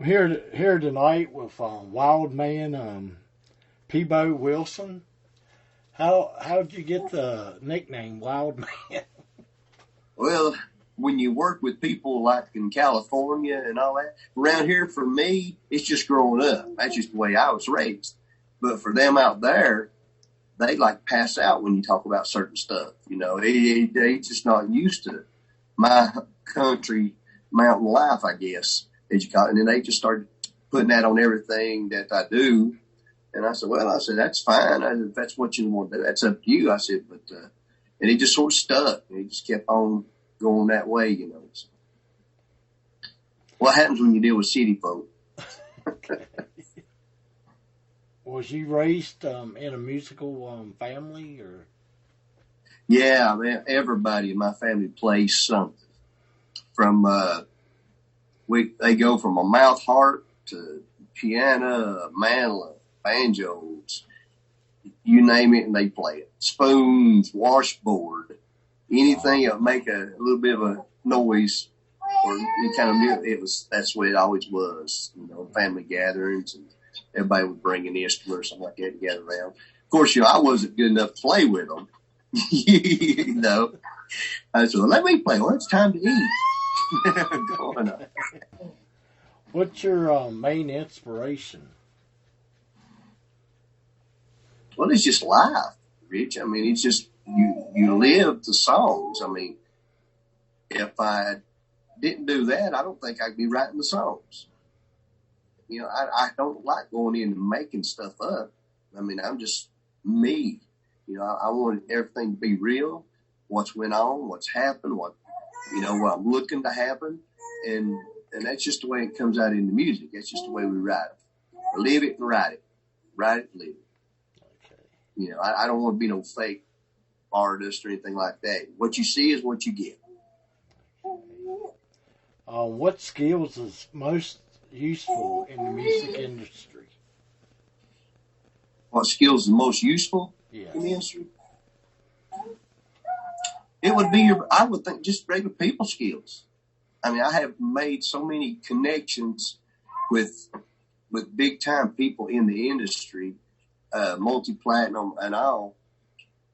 Here tonight with Wild Man Pebo Wilson. How'd you get the nickname Wild Man? Well, when you work with people like in California and all that, around here for me, it's just growing up. That's just the way I was raised. But for them out there, they like pass out when you talk about certain stuff. You know, they just not used to my country mountain life, I guess, as you call it. And then they just started putting that on everything that I do. And I said, that's fine. If that's what you want to do, that's up to you. I said, and he just sort of stuck. And he just kept on going that way, you know. So, what happens when you deal with city folk? Okay. Was you raised in a musical family, or? Yeah, man. Everybody in my family plays something. From they go from a mouth harp to piano, mandolin, banjos, you name it, and they play it. Spoons, washboard, anything that would make a little bit of a noise, or any kind of music. That's the way it always was. You know, family gatherings, and everybody would bring an instrument or something like that to gather around. Of course, you know, I wasn't good enough to play with them. You know, I said, well, let me play. Well, it's time to eat. Going on. What's your main inspiration? Well, it's just life, Rich. I mean, it's just you live the songs. I mean, if I didn't do that, I don't think I'd be writing the songs. You know, I don't like going in and making stuff up. I mean, I'm just me. You know, I want everything to be real. What's went on, what's happened, what I'm looking to happen, and that's just the way it comes out in the music. That's just the way we write it. Live it and write it. Write it and live it. Okay. You know, I don't want to be no fake artist or anything like that. What you see is what you get. Okay. What skills is most useful in the music industry? What skills is most useful Yes. in the industry? It would be I would think, just regular people skills. I mean, I have made so many connections with big time people in the industry, multi-platinum and all,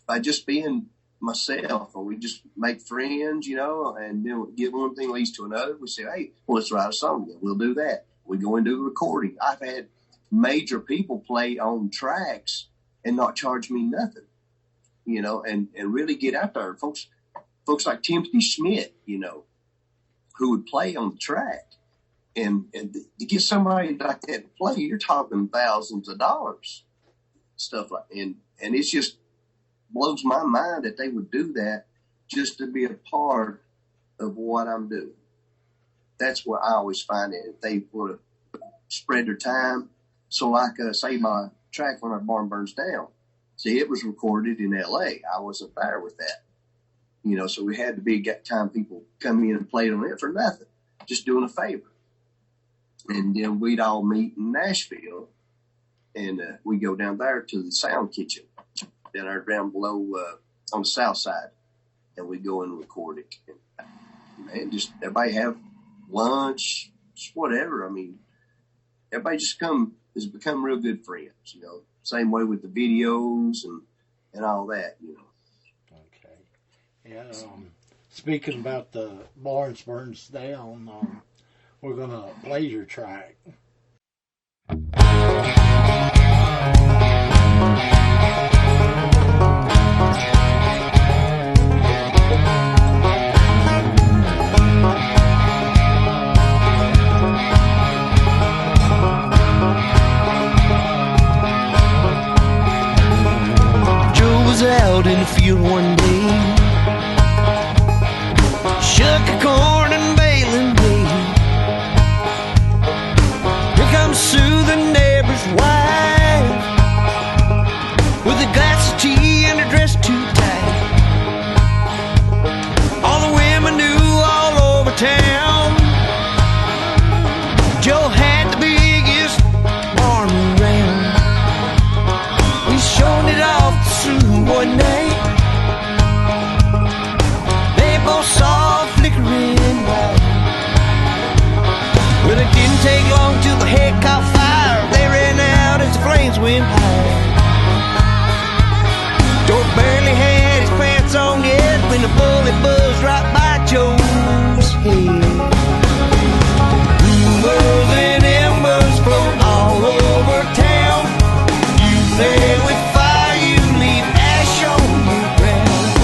by just being myself. Or we just make friends, you know, and then get one thing leads to another. We say, hey, well, let's write a song together. We'll do that. We go and do a recording. I've had major people play on tracks and not charge me nothing, you know, and really get out there. Folks like Timothy Schmidt, you know, who would play on the track. And to get somebody like that to play, you're talking thousands of dollars, stuff like that. And it's just blows my mind that they would do that just to be a part of what I'm doing. That's what I always find it. If they would spread their time. So like, say my track When Our Barn Burns Down. See, it was recorded in L.A. I wasn't there with that. You know, so we had the big time people come in and play on it for nothing, just doing a favor. And then we'd all meet in Nashville, and we go down there to the sound kitchen, down there down below on the south side, and we go and record it. And just everybody have lunch, just whatever. I mean, everybody just has become real good friends, you know. Same way with the videos and all that, you know. Yeah, speaking about the Barns Burns Down, we're going to play your track. Joe was out in the field one day, shucking corn and baling hay. Here comes Sue, the neighbor's wife, with a glass of tea and a dress too tight. All the women knew all over town Joe had the biggest barn around. We showed it off to Sue one day. went high. George barely had his pants on yet when the bullet buzzed right by Joe's head. Rumors and embers float all over town. You play with fire, you leave ash on the ground.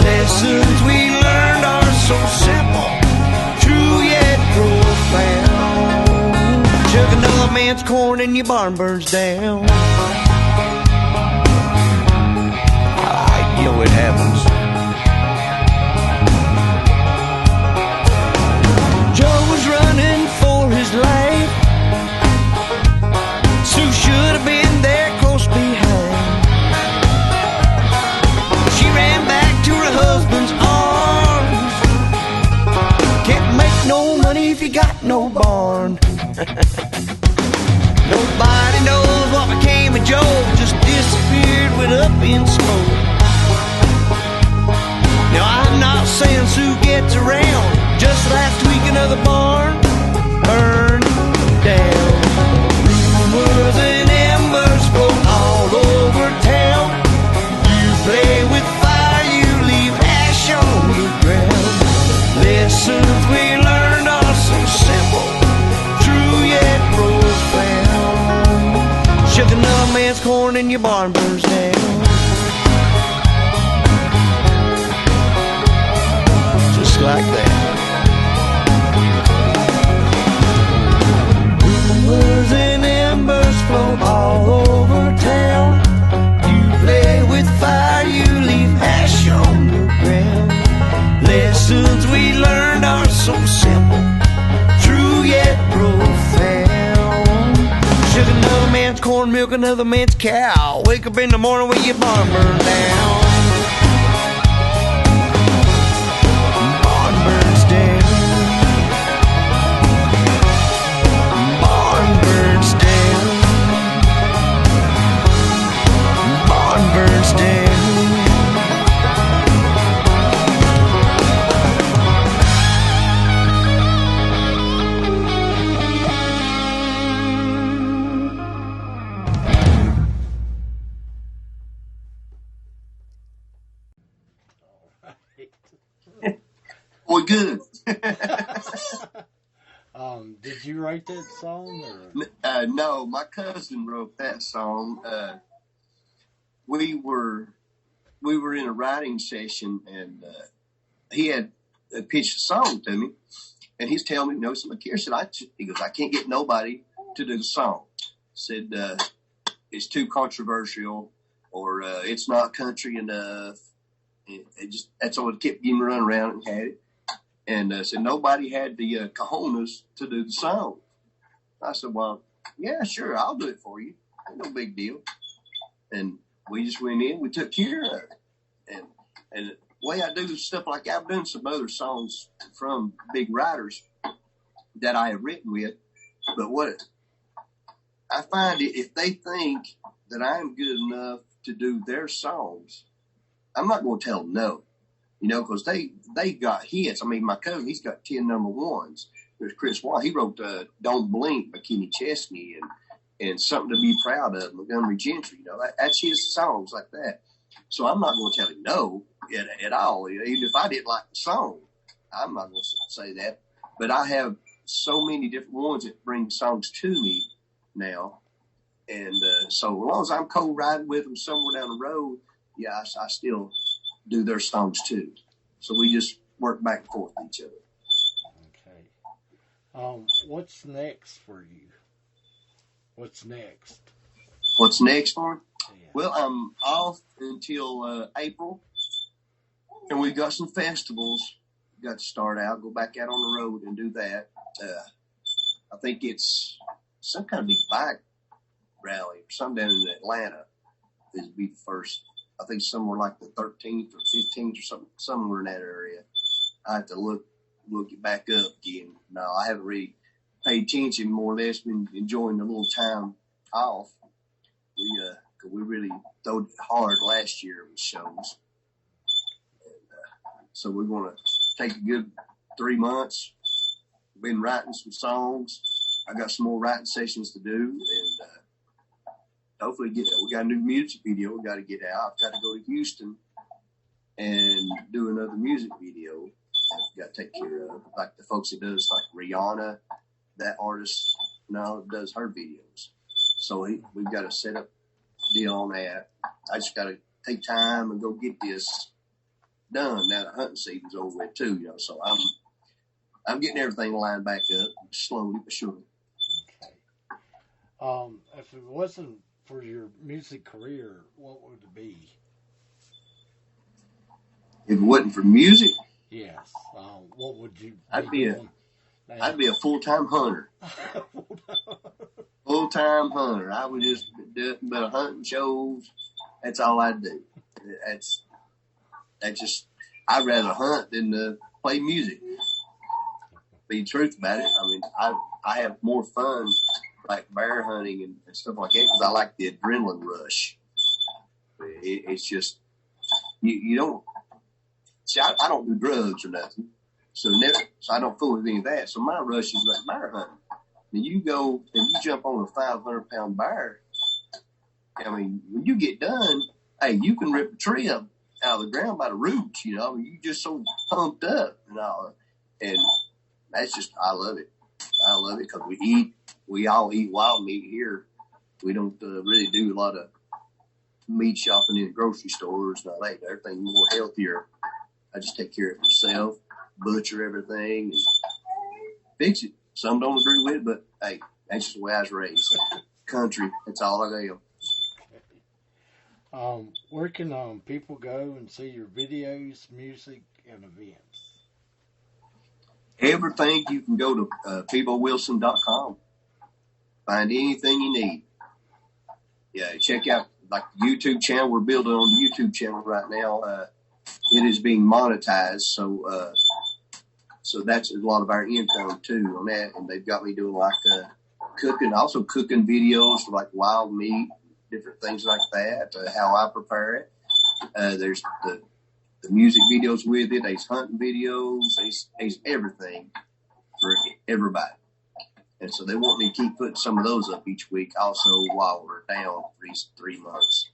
Lessons we learned are so simple, true yet profound. Chug another man's corn and your barn burns down. You know it happens. Joe was running for his life. Sue should have been there close behind. She ran back to her husband's arms. Can't make no money if you got no barn. Nobody knows what became of Joe. Just disappeared, went up in smoke. Now I'm not saying Sue gets around. Just last week another barn burned down. Rumors and embers float all over town. You play with fire, you leave ash on the ground. Lessons we learned are so simple, true yet profound. Shook another man's corn and your barn burns down. Like that. Rumors and embers float all over town. You play with fire, you leave ash on the ground. Lessons we learned are so simple, true yet profound. Sugar another man's corn, milk another man's cow. Wake up in the morning with your barn burned down. Boy, good. Did you write that song? Or? No, my cousin wrote that song. We were in a writing session, and he had pitched a song to me, and he's telling me, "No, so McKeer said, he goes, I can't get nobody to do the song. Said it's too controversial, or it's not country enough." It just that's all it kept getting run around and had it. And said nobody had the cojones to do the song. I said, well, yeah, sure, I'll do it for you. Ain't no big deal. And we just went in, we took care of it. And the way I do stuff like I've done some other songs from big writers that I have written with, but what I find if they think that I'm good enough to do their songs, I'm not going to tell them no. You know, because they got hits. I mean, my cousin, he's got 10 number ones. There's Chris Watt. He wrote Don't Blink by Kenny Chesney and Something to Be Proud of, Montgomery Gentry. You know, that's his songs like that. So I'm not going to tell him no at all. Even if I didn't like the song, I'm not going to say that. But I have so many different ones that bring songs to me now. And so as long as I'm co-riding with them somewhere down the road, yeah, I still do their songs too. So we just work back and forth with each other. Okay. What's next for you? What's next? What's next for me? Yeah. Well, I'm off until April, and we've got some festivals. We've got to start out, go back out on the road and do that. I think it's some kind of big bike rally or something down in Atlanta. This will be the first. I think somewhere like the 13th or 15th or something, somewhere in that area. I have to look it back up again. No, I haven't really paid attention, more or less been enjoying the little time off. We really throwed it hard last year with shows. And, so we're going to take a good 3 months. Been writing some songs. I got some more writing sessions to do, and hopefully we got a new music video we got to get out. I've got to go to Houston and do another music video I've got to take care of. Like the folks that does, like Rihanna, that artist now does her videos. So we've got to set up a deal on that. I just got to take time and go get this done. Now the hunting season's over with too, you know. So I'm getting everything lined back up slowly but surely. Okay. If it wasn't for your music career, what would it be? If it wasn't for music, yes. What would you? I'd be a full-time hunter. Full-time hunter. I would just do but hunting shows. That's all I do. That's just. I'd rather hunt than play music. Be the truth about it. I mean, I have more fun like bear hunting and stuff like that because I like the adrenaline rush. It's just you don't see. I don't do drugs or nothing, so I don't fool with any of that. So my rush is like bear hunting. When you go and you jump on a 500-pound bear, I mean, when you get done, hey, you can rip a tree up out of the ground by the roots. You know, I mean, you just so pumped up and all, and that's just I love it. I love it because we all eat wild meat here. We don't really do a lot of meat shopping in grocery stores. Not like everything's more healthier. I just take care of it myself, butcher everything, and fix it. Some don't agree with it, but hey, that's just the way I was raised. Country, that's all I am. Where can people go and see your videos, music, and events? Everything you can go to PeboWilson.com. Find anything you need. Yeah, check out like the YouTube channel. We're building on the YouTube channel right now. It is being monetized, so that's a lot of our income too on that. And they've got me doing like cooking videos for like wild meat, different things like that. How I prepare it. There's the music videos with it. There's hunting videos. There's everything for everybody. And so they want me to keep putting some of those up each week also while we're down for these 3 months.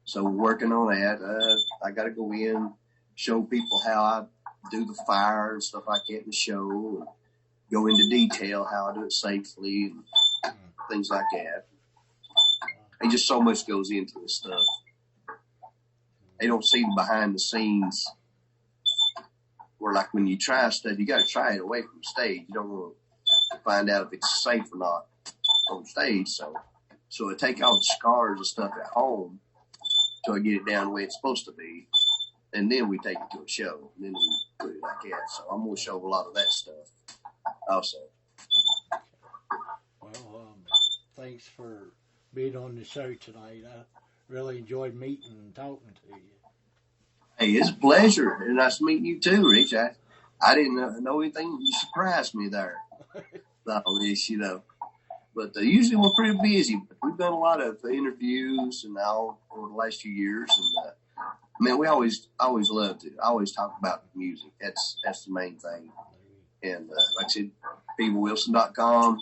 So we're working on that. I got to go in, show people how I do the fire and stuff like that in the show, and go into detail how I do it safely and things like that. And just so much goes into this stuff. They don't see the behind the scenes where like when you try stuff, you got to try it away from the stage. You don't want to find out if it's safe or not on stage. So I take all the scars and stuff at home till I get it down the way it's supposed to be. And then we take it to a show. And then we put it like that. So I'm going to show a lot of that stuff also. Well, thanks for being on the show tonight. I really enjoyed meeting and talking to you. Hey, it's a pleasure. And nice meeting you too, Rich. I didn't know anything. You surprised me there. All this, you know. But usually we're pretty busy. But we've done a lot of interviews and all over the last few years. And I mean, we always loved it. I always talk about music. That's the main thing. And like I said, PeboWilson.com.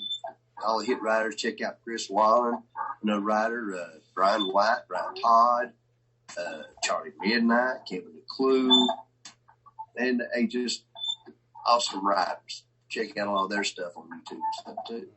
All the hit writers, check out Chris Wallen, another writer, Brian White, Brian Todd, Charlie Midnight, Kevin DeClue, and just awesome writers. Check out all their stuff on YouTube and stuff too.